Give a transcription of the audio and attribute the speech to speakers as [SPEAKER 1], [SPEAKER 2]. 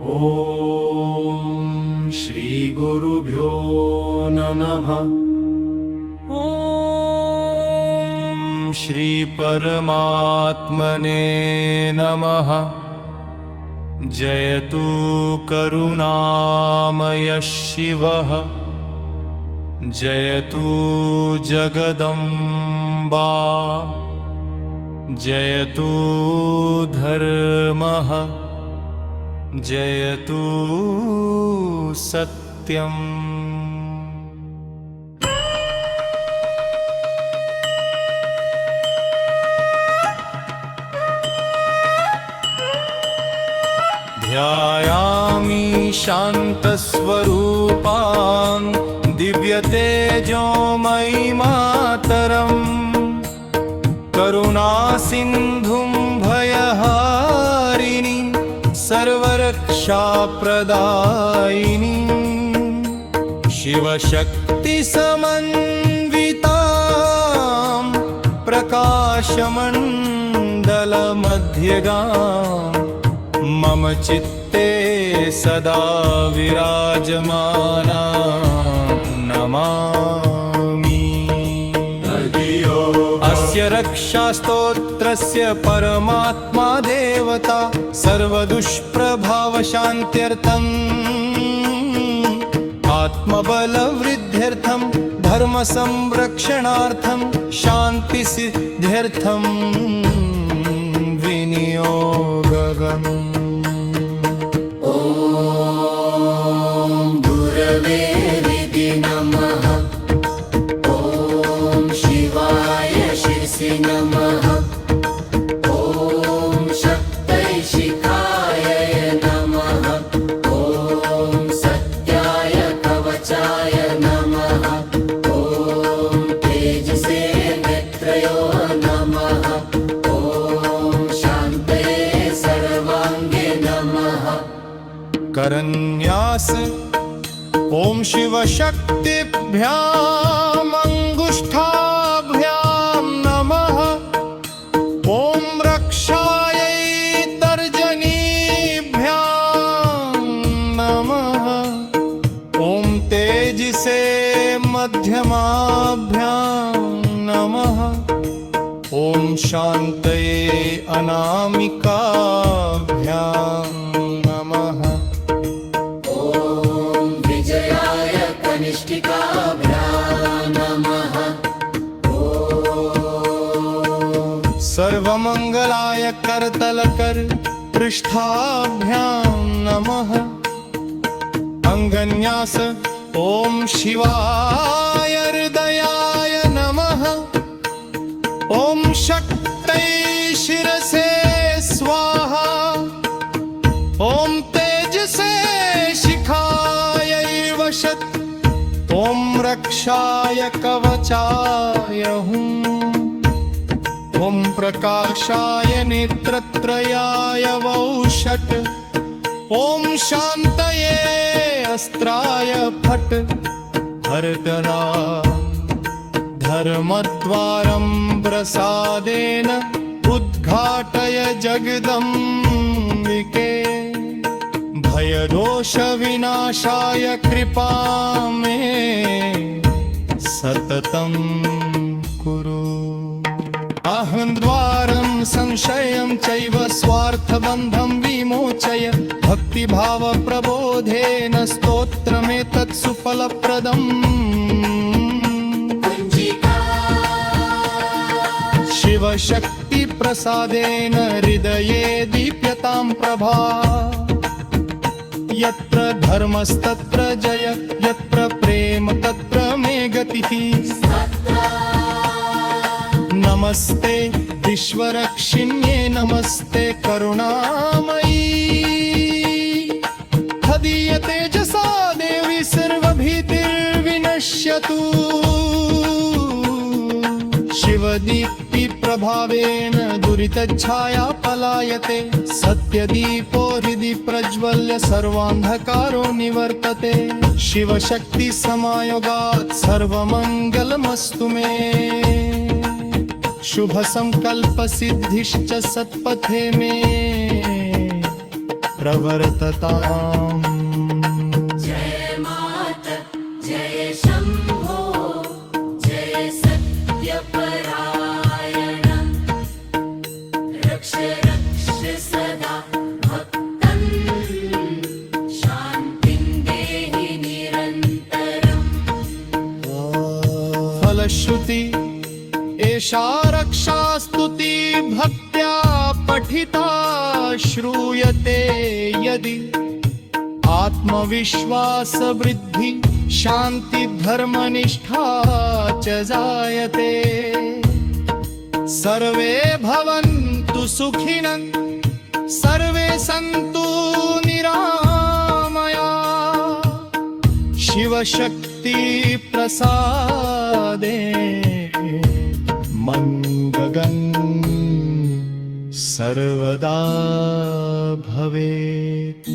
[SPEAKER 1] ॐ श्री गुरुभ्यो नमः। ॐ श्री परमात्मने नमः। जयतु करुणामय शिवः, जयतु जगदम्बा, जयतु धर्मः, जयतु सत्यम्। ध्यायामि शान्तस्वरूपां दिव्यतेजोमयी मातरम्, करुणासिन्धुं भयहारिणीं सर्वरक्षाप्रदायिनी, शिवशक्तिसमन्वितां प्रकाशमण्डलमध्यगां, मम चित्ते सदा विराजमानां नमामि। अस्य रक्षास्तोत्रस्य परमात्मा देवता, सर्वदुष्प्रभावशान्त्यर्थम्, आत्मबलवृद्ध्यर्थं, धर्मसंरक्षणार्थं, शान्तिसिद्ध्यर्थं विनियोगम्।
[SPEAKER 2] ॐ गुरवे नमः। ॐ शिवाय शिरसि नमः। ॐ शक्तैशिखाय नमः। ॐ सत्याय कवचाय नमः। ॐ तेजसे नेत्रयो नमः। ॐ शान्तये सर्वाङ्गे नमः।
[SPEAKER 1] करन्यास ॐ शिवशक्तिभ्याम् अङ्गुष्ठाभ्यां नमः। ॐ रक्षायै तर्जनीभ्यां नमः। ॐ तेजसे मध्यमाभ्यां नमः। ॐ शान्तये अनामिकाभ्यां नमः।
[SPEAKER 2] कनिष्ठिकाभ्यां नमः।
[SPEAKER 1] सर्वमङ्गलाय करतलकर पृष्ठाभ्यां नमः। अङ्गन्यास ॐ शिवाय हृदयाय नमः। ॐ शक्तये शिरसे स्वाहा। ॐ तेजसे शिखायै वशत्। ॐ रक्षाय कवचाय हुम्। ॐ प्रकाशाय नेत्रत्रयाय वौषट्। ॐ शान्तये अस्त्राय फट्। हरतरा धर्मद्वारं प्रसादेन उद्घाटय जगदम्बिके। भयदोषविनाशाय कृपां मे सततं कुरु। अहं द्वारं संशयं चैव स्वार्थबन्धं विमोचय। भक्तिभावप्रबोधेन स्तोत्रमेतत् सुफलप्रदम्। शिवशक्तिप्रसादेन हृदये दीप्यतां प्रभा। यत्र धर्मस्तत्र जय, यत्र प्रेम तत्र मे गतिः। नमस्ते विश्वरक्षिण्ये, नमस्ते करुणामयी। हदीय तेजसा देवी सर्वभीतिर्विनश्यतु। शिवदीप्ति प्रभावेन दुरितच्छाया पलायते। सत्यदीपो हृदि प्रज्वल्य सर्वान्धकारो निवर्तते। शिवशक्ति समायोगात् सर्वमङ्गलमस्तु मे। शुभ संकल्प सिद्धिश्च सत्पथे में प्रवर्तताम्
[SPEAKER 2] जय मात जय शम्भो जय सत्यपरायण रक्ष रक्ष सदा भक्तन् शान्तिं देहि निरन्तरम्
[SPEAKER 1] फलश्रुति एषा रक्षास्तुति भक्त्या पठिता श्रूयते यदि आत्मविश्वासवृद्धि शान्ति धर्मनिष्ठा च जायते सर्वे भवन्तु सुखिनः सर्वे सन्तु निरामया शिवशक्ति प्रसादे मङ्गलं सर्वदा भवेत्।